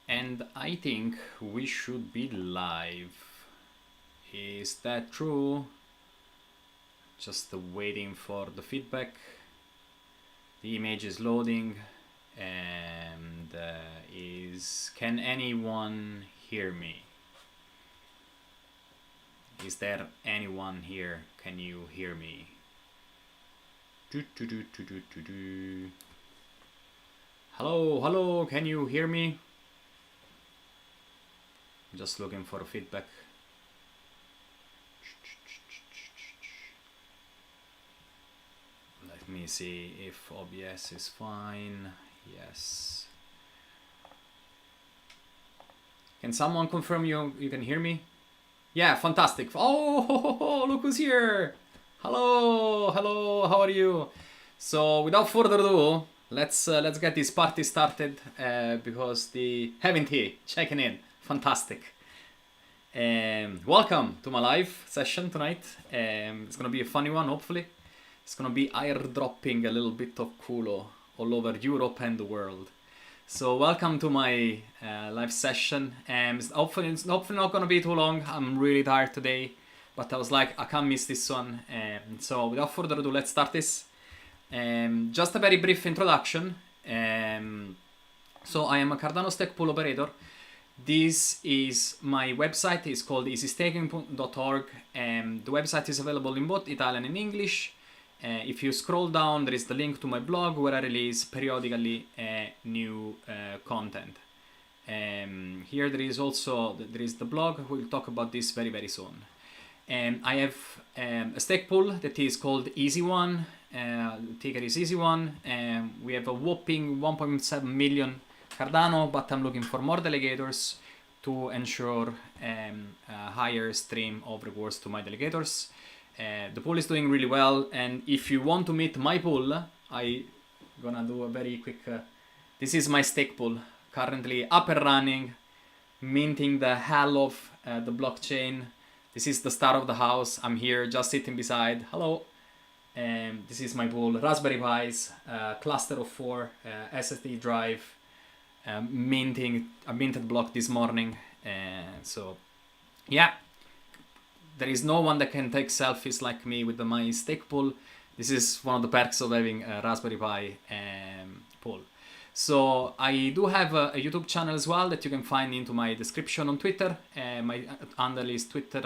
And I think we should be live. Is that true? Just waiting for the feedback. The image is loading. And can anyone hear me? Is there anyone here? Can you hear me? Hello, hello, can you hear me? Just looking for feedback. Let me see if OBS is fine. Yes. Can someone confirm you can hear me? Yeah, fantastic. Oh, look who's here. Hello, hello, how are you? So without further ado, let's get this party started because the having tea, checking in. Fantastic. Welcome to my live session tonight. It's gonna be a funny one, hopefully. It's gonna be airdropping a little bit of CULO all over Europe and the world. So welcome to my live session. Hopefully not gonna be too long. I'm really tired today, but I was like, I can't miss this one. So without further ado, let's start this. Just a very brief introduction. So I am a Cardano stake pool operator. This is my website. It's called EasyStaking.org. The website is available in both Italian and English. If you scroll down, there is the link to my blog where I release periodically new content. Here there is the blog. We'll talk about this very, very soon. I have a stake pool that is called Easy1. The ticker is Easy1. We have a whopping 1.7 million Cardano, but I'm looking for more delegators to ensure a higher stream of rewards to my delegators. The pool is doing really well, and if you want to meet my pool, I'm gonna do a very quick... this is my stake pool, currently up and running, minting the hell of the blockchain. This is the star of the house. I'm here just sitting beside. Hello. This is my pool, Raspberry Pis, cluster of 4, SSD drive, minting a minted block this morning. So yeah, there is no one that can take selfies like me with my stake pool. This is one of the perks of having a Raspberry Pi pool. So I do have a YouTube channel as well that you can find into my description on Twitter. My handle is Twitter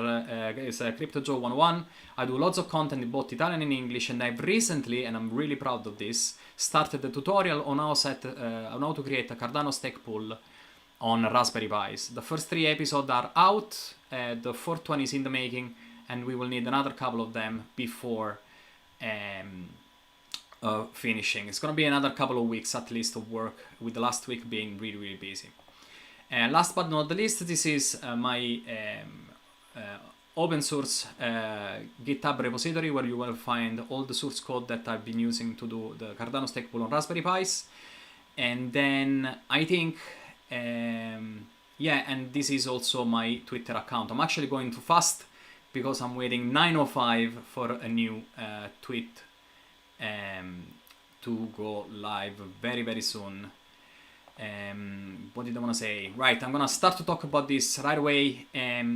is CryptoJoe101. I do lots of content in both Italian and English, and I've recently, and I'm really proud of this, started a tutorial on how to create a Cardano stake pool on Raspberry Pis. The first 3 episodes are out, the 4th one is in the making, and we will need another couple of them before finishing. It's gonna be another couple of weeks at least of work, with the last week being really, really busy. Last but not the least, this is my open source GitHub repository where you will find all the source code that I've been using to do the Cardano stake pool on Raspberry Pis. And then I think yeah, and this is also my Twitter account. I'm actually going too fast because I'm waiting 9:05 for a new tweet to go live very, very soon. What did I want to say? Right, I'm gonna start to talk about this right away.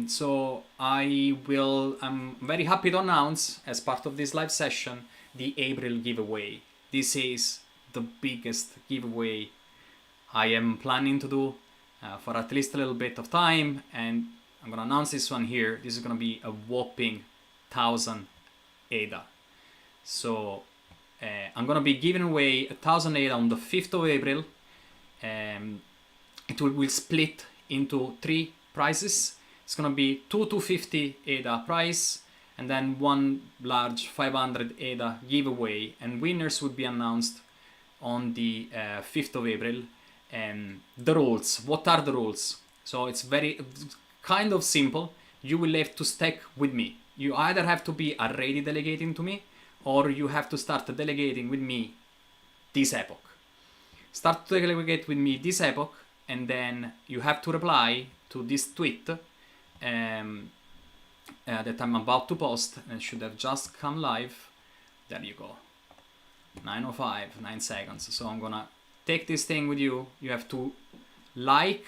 So I'm very happy to announce, as part of this live session, the April giveaway. This is the biggest giveaway I am planning to do for at least a little bit of time, and I'm gonna announce this one here. This is gonna be a whopping 1,000 ADA. So I'm gonna be giving away 1,000 ADA on the 5th of April. It will split into 3 prizes. It's gonna be 250 ADA prize, and then 1 large 500 ADA giveaway, and winners would be announced on the 5th of April. The rules. What are the rules? So it's very kind of simple. You will have to stake with me. You either have to be already delegating to me, or you have to start delegating with me this epoch. Start to delegate with me this epoch, and then you have to reply to this tweet that I'm about to post, and should have just come live. There you go. 9:05, 9 seconds. So I'm gonna take this thing with you. You have to like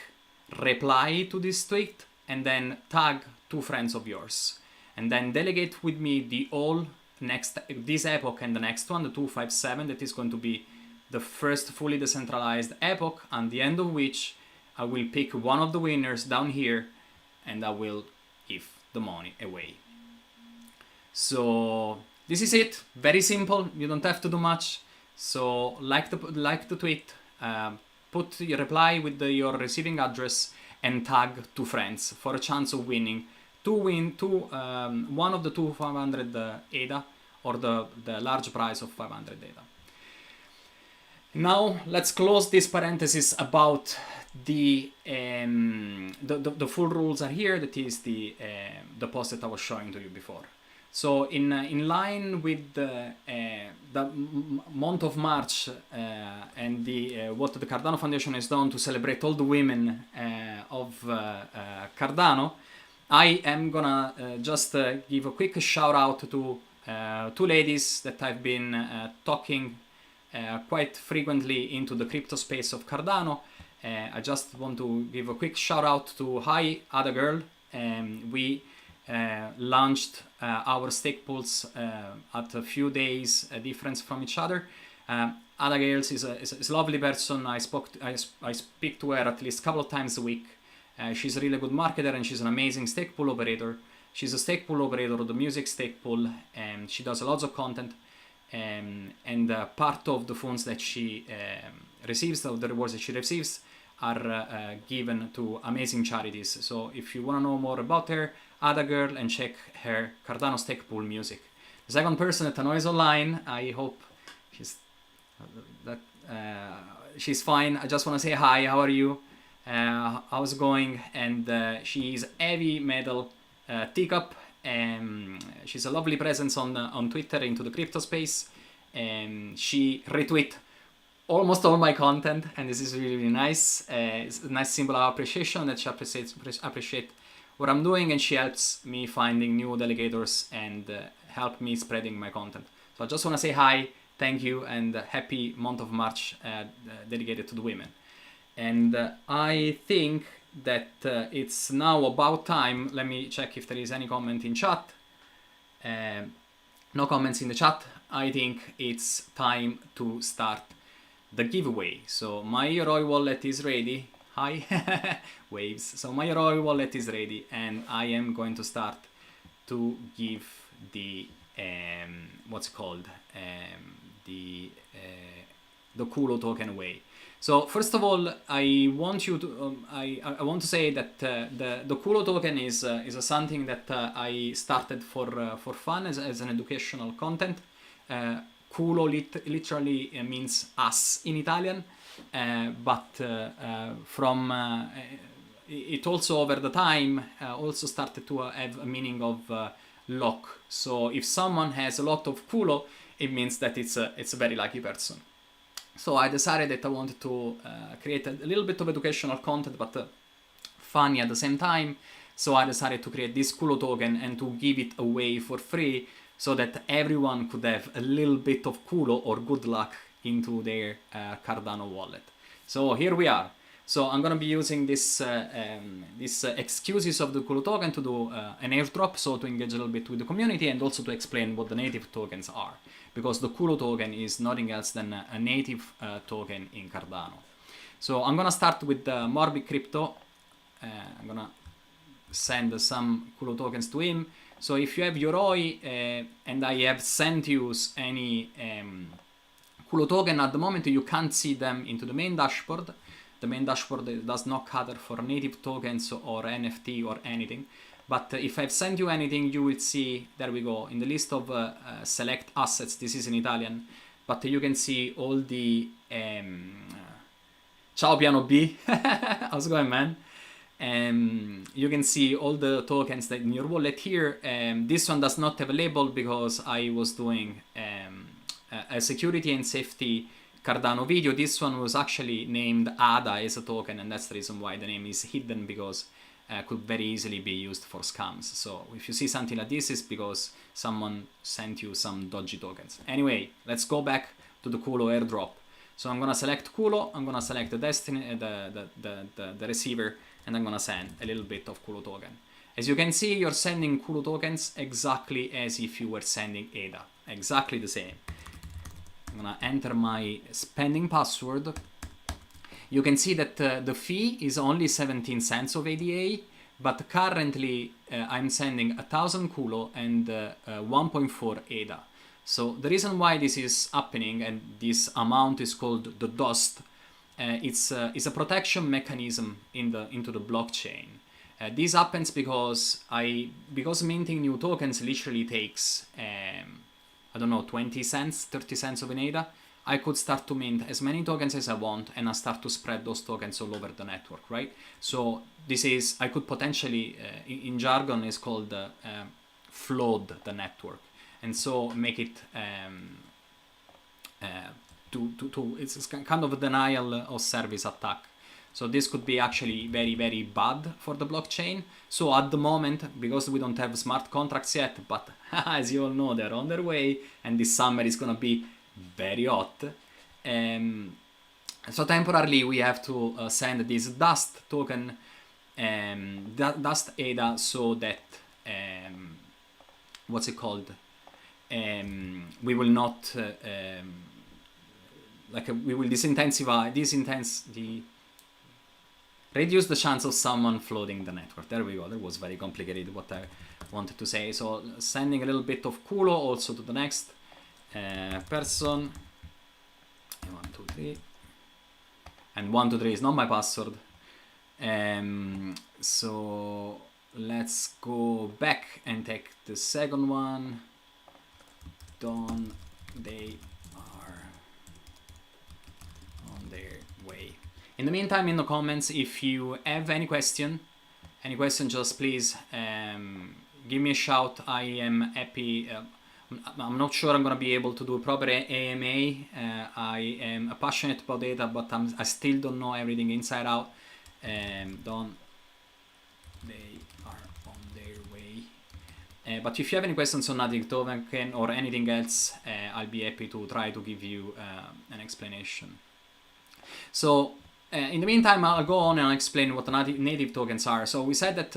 reply to this tweet and then tag 2 friends of yours, and then delegate with me this epoch and the next one, the 257, that is going to be the first fully decentralized epoch, at the end of which I will pick one of the winners down here and I will give the money away. So this is it, very simple, you don't have to do much. So like the tweet, put your reply with your receiving address and tag 2 friends for a chance of winning one of the 500 ADA or the large prize of 500 ADA. Now let's close this parenthesis about the full rules are here. That is the post that I was showing to you before. So in line with the month of March and what the Cardano Foundation has done to celebrate all the women of Cardano, I am gonna just give a quick shout out to 2 ladies that I've been talking quite frequently into the crypto space of Cardano. I just want to give a quick shout out to Hi Ada Girl. We launched our stake pools at a few days difference from each other. Ada Girl is a lovely person. I speak to her at least a couple of times a week. She's a really good marketer and she's an amazing stake pool operator. She's a stake pool operator of the music stake pool, and she does lots of content. And part of the funds that she receives, of the rewards that she receives, are given to amazing charities. So if you want to know more about her, Ada Girl, and check her Cardano stake pool music. The second person that I know is online. I hope she's fine. I just want to say hi. How are you? How's it going? And she's heavy metal teacup. She's a lovely presence on Twitter into the crypto space. She retweet almost all my content, and this is really, really nice. It's a nice symbol of appreciation that she appreciate what I'm doing, and she helps me finding new delegators and help me spreading my content. So I just want to say hi, thank you, and happy month of March dedicated to the women. And I think that it's now about time. Let me check if there is any comment in chat. No comments in the chat. I think it's time to start the giveaway. So my Yoroi wallet is ready. Hi, waves. So my Yoroi wallet is ready, and I am going to start to give the what's called the CULO token away. So first of all, I want you to I want to say that the CULO token is something that I started for fun as an educational content. CULO literally means us in Italian, but it also over the time also started to have a meaning of lock. So if someone has a lot of CULO, it means that it's a very lucky person. So I decided that I wanted to create a little bit of educational content, but funny at the same time. So I decided to create this CULO token and to give it away for free, so that everyone could have a little bit of CULO or good luck into their Cardano wallet. So here we are. So I'm gonna be using this excuses of the CULO token to do an airdrop, so to engage a little bit with the community and also to explain what the native tokens are, because the CULO token is nothing else than a native token in Cardano. So I'm gonna start with Morbid Crypto. I'm gonna send some CULO tokens to him. So if you have Yoroi and I have sent you any CULO token at the moment, you can't see them into the main dashboard. The main dashboard does not cater for native tokens or NFT or anything. But if I've sent you anything, you will see, there we go, in the list of select assets. This is in Italian, but you can see all the Ciao Piano B. How's it going, man? You can see all the tokens that in your wallet here. This one does not have a label because I was doing a security and safety Cardano video. This one was actually named ADA as a token, and that's the reason why the name is hidden, because could very easily be used for scams. So if you see something like this, it's because someone sent you some dodgy tokens. Anyway, let's go back to the CULO airdrop. So I'm gonna select CULO, I'm gonna select the receiver, and I'm gonna send a little bit of CULO token. As you can see, you're sending CULO tokens exactly as if you were sending ADA, exactly the same. I'm gonna enter my spending password. You can see that the fee is only 17 cents of ADA, but currently I'm sending 1000 CULO and 1.4 ADA. So the reason why this is happening and this amount is called the dust, it's a protection mechanism into the blockchain. This happens because minting new tokens literally takes I don't know, 20 cents, 30 cents of an ADA. I could start to mint as many tokens as I want, and I start to spread those tokens all over the network, right? So this is, I could potentially, in jargon, is called flood the network, and so make it it's kind of a denial of service attack. So this could be actually very, very bad for the blockchain. So at the moment, because we don't have smart contracts yet, but as you all know, they're on their way, and this summer is gonna be very hot. So temporarily we have to send this dust token, dust ADA, so that what's it called? We will not we will reduce the chance of someone flooding the network. There we go. That was very complicated what I wanted to say. So sending a little bit of CULO also to the next person. 1, 2, 3. And 1, 2, 3 is not my password. So let's go back and take the second one. Done. They are on their way. In the meantime, in the comments, if you have any question, just please give me a shout. I am happy. I'm not sure I'm gonna be able to do a proper AMA. I am passionate about data, but I still don't know everything inside out. They are on their way. But if you have any questions on Native Token or anything else, I'll be happy to try to give you an explanation. So in the meantime, I'll go on and explain what the native tokens are. So we said that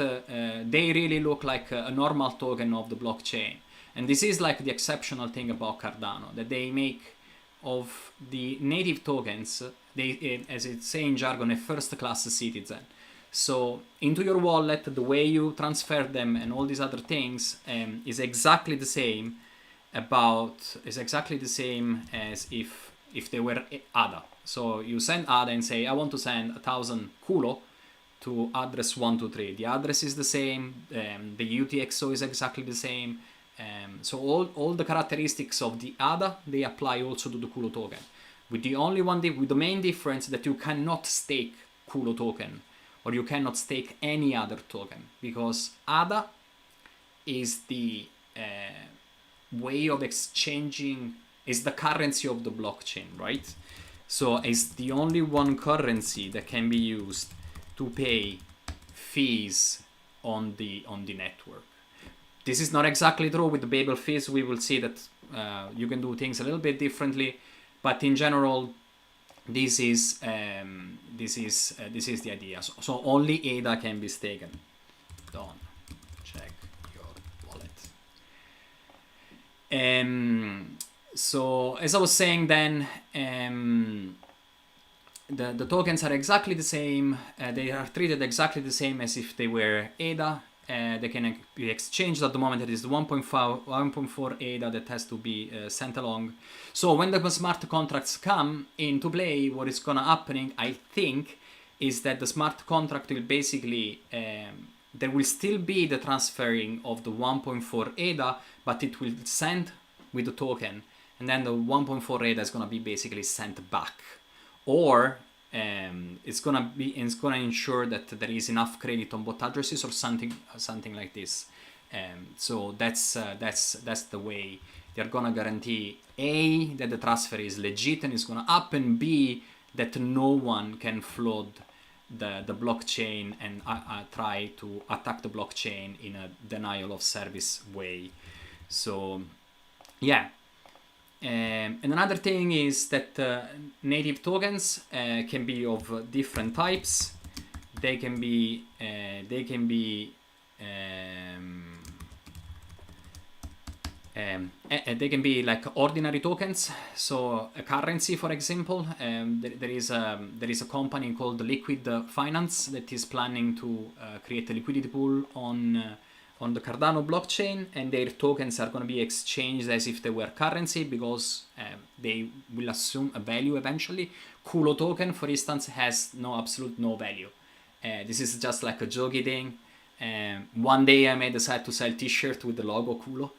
they really look like a normal token of the blockchain. And this is like the exceptional thing about Cardano, that they make of the native tokens, they, as it's saying in jargon, a first-class citizen. So into your wallet, the way you transfer them and all these other things is exactly the same as if they were ADA. So you send ADA and say, I want to send 1000 CULO to address 123. The address is the same, the UTXO is exactly the same. So all the characteristics of the ADA, they apply also to the CULO token. With the main difference that you cannot stake CULO token, or you cannot stake any other token, because ADA is the way of exchanging, is the currency of the blockchain, right? So it's the only one currency that can be used to pay fees on the network. This is not exactly true with the Babel fees. We will see that you can do things a little bit differently, but in general, this is the idea. So only ADA can be staken. Don't check your wallet. So as I was saying then, the tokens are exactly the same. They are treated exactly the same as if they were ADA. They can be exchanged. At the moment it is the 1.4 ADA that has to be sent along. So when the smart contracts come into play, what is gonna happening, I think, is that the smart contract will basically, there will still be the transferring of the 1.4 ADA, but it will send with the token, and then the 1.4 ADA is gonna be basically sent back, or it's gonna ensure that there is enough credit on both addresses or something like this. So that's the way they're gonna guarantee A, that the transfer is legit and is gonna happen, B, that no one can flood the blockchain and try to attack the blockchain in a denial of service way. So yeah. And another thing is that native tokens can be of different types. they can be they can be like ordinary tokens, so a currency, for example. There is a company called Liquid Finance that is planning to create a liquidity pool on the Cardano blockchain, and their tokens are going to be exchanged as if they were currency, because they will assume a value eventually. CULO token, for instance, has absolute no value. This is just like a jokey thing. One day I may decide to sell t-shirt with the logo CULO.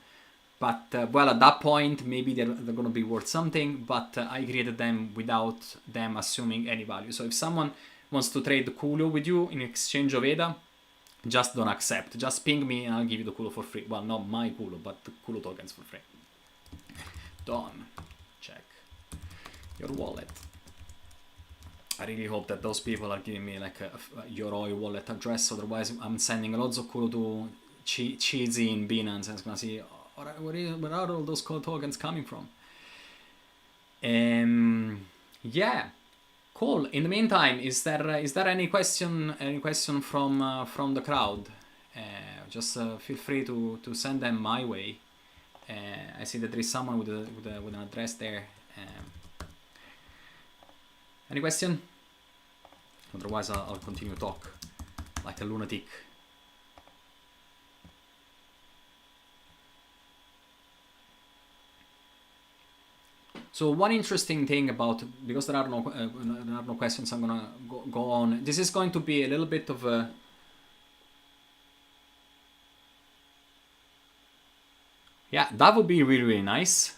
But, well, at that point, maybe they're going to be worth something, but I created them without them assuming any value. So if someone wants to trade the CULO with you in exchange of ADA, just don't accept. Just ping me and I'll give you the CULO for free. Well, not my CULO, but the CULO tokens for free. Done. Check your wallet. I really hope that those people are giving me like a Yoroi wallet address, otherwise I'm sending loads of CULO to Cheesy in Binance and it's going to see... Where are all those tokens coming from? Yeah, cool. In the meantime, is there any question from the crowd? Just feel free to send them my way. I see that there is someone with an address there. Any question? Otherwise, I'll continue to talk like a lunatic. So one interesting thing about, because there are no questions, I'm gonna go on. This is going to be a little bit of a... Yeah, that would be really, really nice.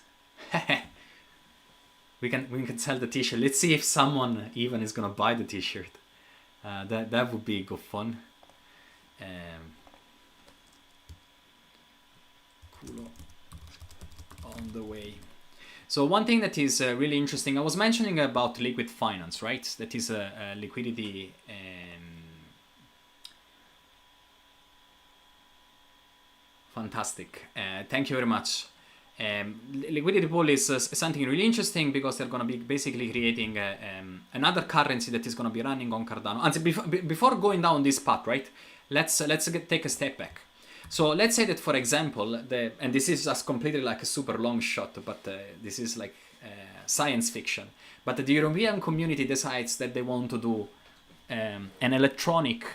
we can sell the t-shirt. Let's see if someone even is gonna buy the t-shirt. That would be good fun. Cool. On the way. So one thing that is really interesting, I was mentioning about liquid finance, right? That is a liquidity... Fantastic. Thank you very much. Liquidity Pool is something really interesting because they're going to be basically creating another currency that is going to be running on Cardano. And before going down this path, right? Let's take a step back. So let's say that, for example, and this is just completely like a super long shot, but this is like science fiction. But the European community decides that they want to do an electronic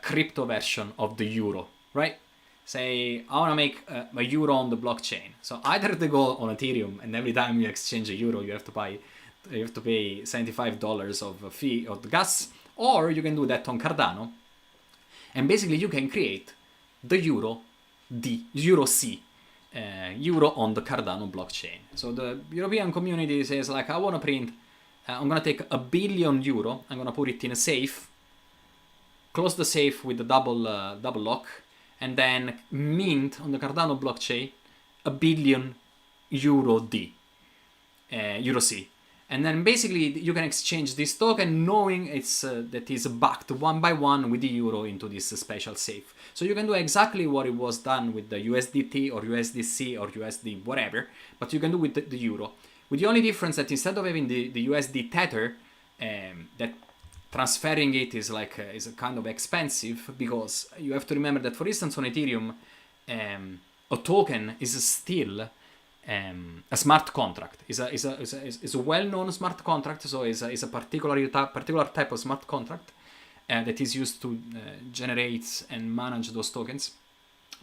crypto version of the euro, right? Say, I want to make a euro on the blockchain. So either they go on Ethereum, and every time you exchange a euro, you have to pay $75 of a fee of the gas, or you can do that on Cardano, and basically you can create the euro C, euro on the Cardano blockchain. So the European community says like, I want to print, I'm going to take €1 billion, I'm going to put it in a safe, close the safe with the double lock, and then mint on the Cardano blockchain €1 billion euro C. And then basically you can exchange this token knowing that is backed one by one with the euro into this special safe. So you can do exactly what it was done with the USDT or USDC or USD whatever, but you can do with the euro. With the only difference that instead of having the USD tether, that transferring it is a kind of expensive, because you have to remember that, for instance, on Ethereum, a token is still a smart contract. Is a well-known smart contract. So is a particular type of smart contract that is used to generate and manage those tokens,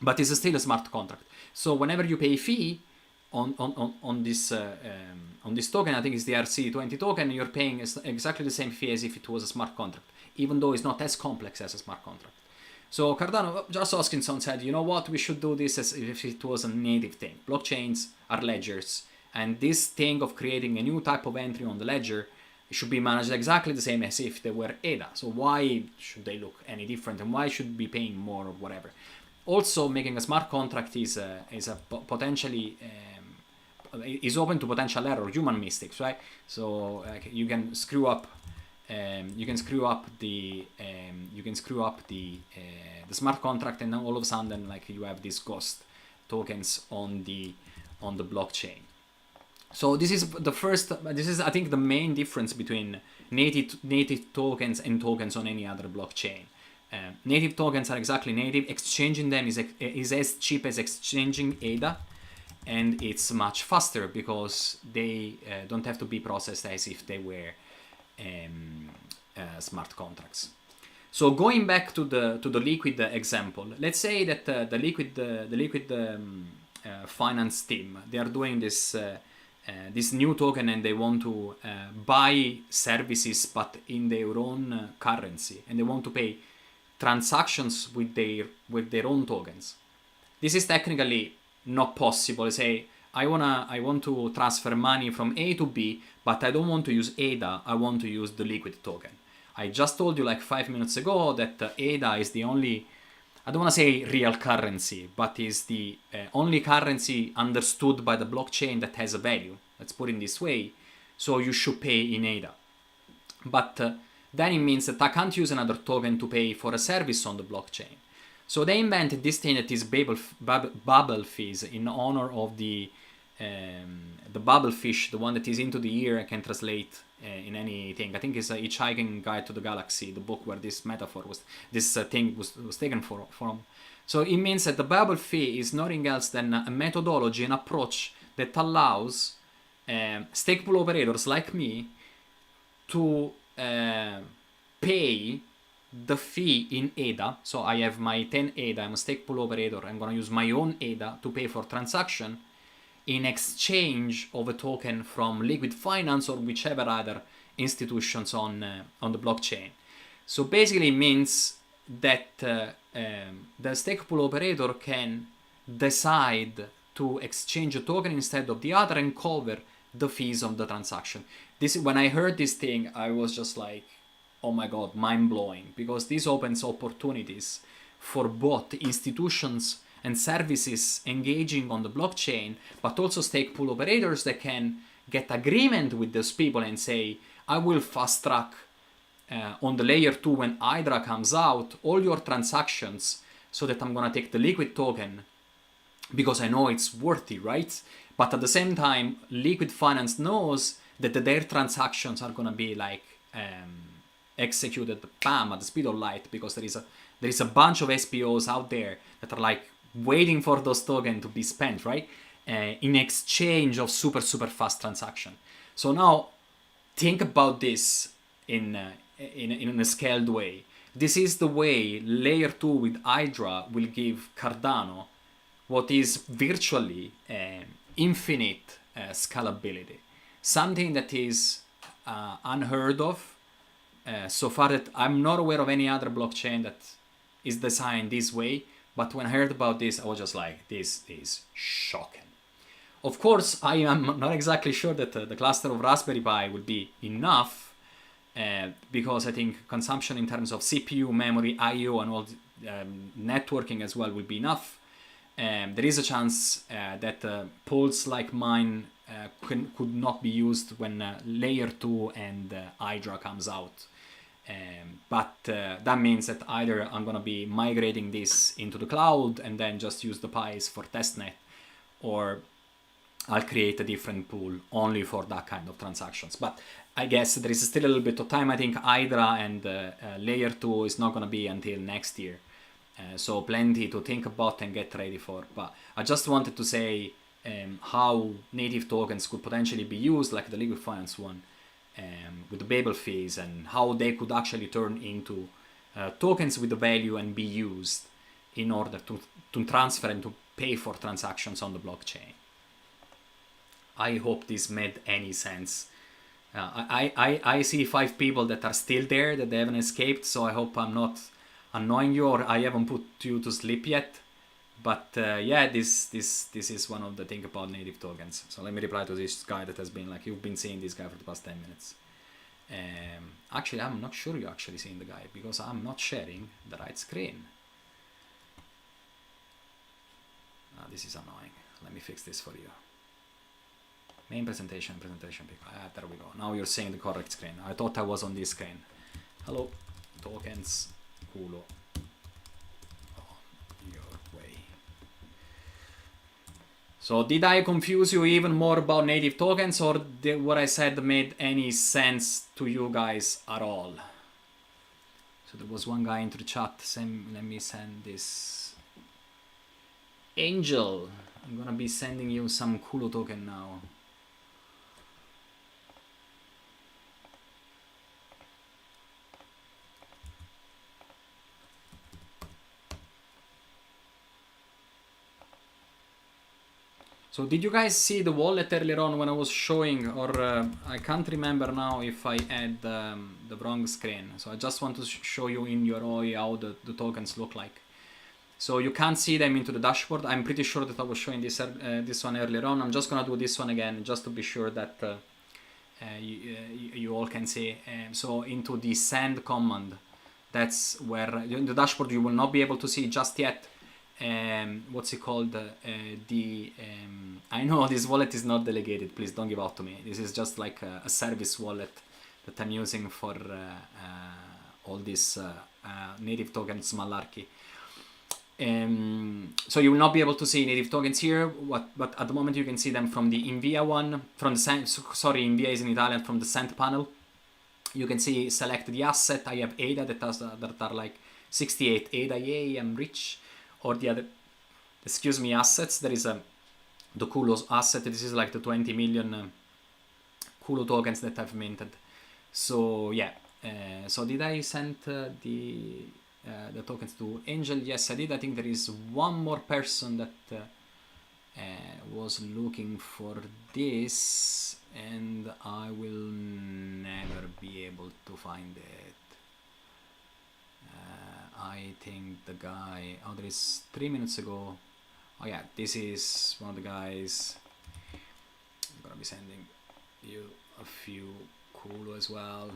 but it's still a smart contract. So whenever you pay a fee on this token, I think it's the RC20 token, you're paying exactly the same fee as if it was a smart contract, even though it's not as complex as a smart contract. So Cardano, Josh Hoskinson said, you know what, we should do this as if it was a native thing. Blockchains are ledgers, and this thing of creating a new type of entry on the ledger should be managed exactly the same as if they were ADA. So why should they look any different, and why should be paying more or whatever? Also, making a smart contract is potentially is open to potential error, human mistakes, right? So you can screw up. You can screw up the smart contract, and then all of a sudden, like, you have these ghost tokens on the blockchain. So this is the first. This is, I think, the main difference between native tokens and tokens on any other blockchain. Native tokens are exactly native. Exchanging them is as cheap as exchanging ADA, and it's much faster because they don't have to be processed as if they were smart contracts. So going back to the liquid example, let's say that the liquid finance team, they are doing this new token and they want to buy services but in their own currency, and they want to pay transactions with their own tokens. This is technically not possible. Say I want to transfer money from A to B, but I don't want to use ADA, I want to use the liquid token. I just told you like 5 minutes ago that ADA is the only, I don't want to say real currency, but is the only currency understood by the blockchain that has a value. Let's put it this way. So you should pay in ADA. But then it means that I can't use another token to pay for a service on the blockchain. So they invented this thing that is bubble fees in honor of the bubble fish, the one that is into the ear and can translate in anything. I think it's a Hitchhiking Guide to the Galaxy, the book where this metaphor was, this thing was taken from. So it means that the bubble fee is nothing else than a methodology, an approach that allows stake pool operators like me to pay the fee in ADA. So I have my 10 ADA, I'm a stake pool operator, I'm going to use my own ADA to pay for transaction in exchange of a token from Liquid Finance or whichever other institutions on the blockchain. So basically it means that the stake pool operator can decide to exchange a token instead of the other and cover the fees of the transaction. When I heard this thing, I was just like, oh my god, mind-blowing, because this opens opportunities for both institutions and services engaging on the blockchain, but also stake pool operators that can get agreement with those people and say, I will fast track on the layer 2 when Hydra comes out all your transactions so that I'm gonna take the liquid token because I know it's worthy, right? But at the same time, Liquid Finance knows that their transactions are gonna be like executed bam at the speed of light, because there is a bunch of SPOs out there that are like waiting for those tokens to be spent, right? In exchange of super fast transaction. So now think about this in a scaled way. This is the way layer 2 with Hydra will give Cardano what is virtually infinite scalability. Something that is unheard of so far, that I'm not aware of any other blockchain that is designed this way. But when I heard about this, I was just like, this is shocking. Of course, I am not exactly sure that the cluster of Raspberry Pi will be enough, because I think consumption in terms of CPU, memory, I/O, and all networking as well will be enough. There is a chance that pools like mine could not be used when layer 2 and Hydra comes out. But that means that either I'm going to be migrating this into the cloud and then just use the Pis for testnet, or I'll create a different pool only for that kind of transactions. But I guess there is still a little bit of time. I think Hydra and layer 2 is not going to be until next year. So plenty to think about and get ready for. But I just wanted to say how native tokens could potentially be used, like the Liquid Finance one, with the Babel fees, and how they could actually turn into tokens with the value and be used in order to transfer and to pay for transactions on the blockchain. I hope this made any sense. I see 5 people that are still there, that they haven't escaped, so I hope I'm not annoying you or I haven't put you to sleep yet. But yeah, this is one of the things about native tokens. So let me reply to this guy that has been like, you've been seeing this guy for the past 10 minutes. Actually, I'm not sure you're actually seeing the guy, because I'm not sharing the right screen. This is annoying. Let me fix this for you. Main presentation, pick. There we go. Now you're seeing the correct screen. I thought I was on this screen. Hello, tokens, CULO. Your way. So did I confuse you even more about native tokens, or did what I said made any sense to you guys at all? So there was one guy into the chat saying, let me send this. Angel, I'm gonna be sending you some CULO token now. So did you guys see the wallet earlier on when I was showing, or I can't remember now if I had the wrong screen. So I just want to show you in your OI how the tokens look like. So you can't see them into the dashboard. I'm pretty sure that I was showing this one earlier on. I'm just gonna do this one again just to be sure that you all can see. So into the send command, that's where in the dashboard you will not be able to see just yet. What's it called? I know this wallet is not delegated. Please don't give out to me. This is just like a service wallet that I'm using for all this native tokens malarkey. So you will not be able to see native tokens here, but at the moment you can see them from the Invia one, from the Invia is in Italian, from the send panel. You can see select the asset. I have ADA that are like 68 ADA, yay, I'm rich. Or the other, excuse me, assets. There is the CULO asset. This is like the 20 million CULO tokens that I've minted. So yeah, so did I send the tokens to Angel? Yes, I did. I think there is one more person that was looking for this, and I will never be able to find it. I think the guy, oh, there is 3 minutes ago. Oh yeah, this is one of the guys. I'm gonna be sending you a few CULO as well.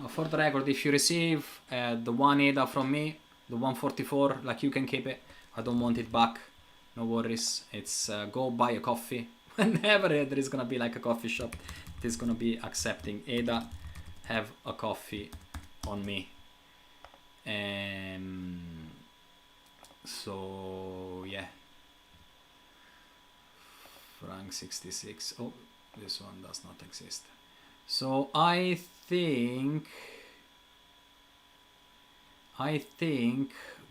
For the record, if you receive the 1 ADA from me, the 144, like, you can keep it. I don't want it back. No worries. It's go buy a coffee. Whenever there is gonna be like a coffee shop, it is gonna be accepting ADA. Have a coffee on me. So yeah, Frank 66. Oh, this one does not exist. So I think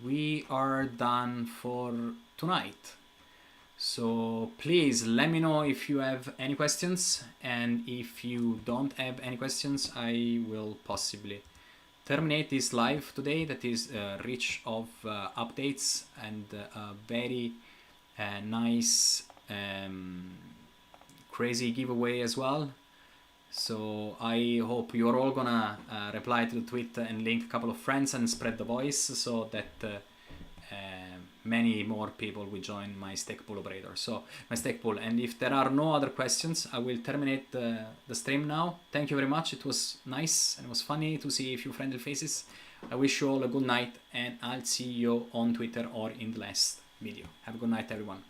we are done for tonight. So please let me know if you have any questions, and if you don't have any questions, I will possibly terminate this live today that is rich of updates and very nice crazy giveaway as well. So I hope you're all gonna reply to the tweet and link a couple of friends and spread the voice, so that many more people will join my stake pool operator, so my stake pool. And if there are no other questions, I will terminate the stream now. Thank you very much. It was nice and it was funny to see a few friendly faces. I wish you all a good night, and I'll see you on Twitter or in the last video. Have a good night, everyone.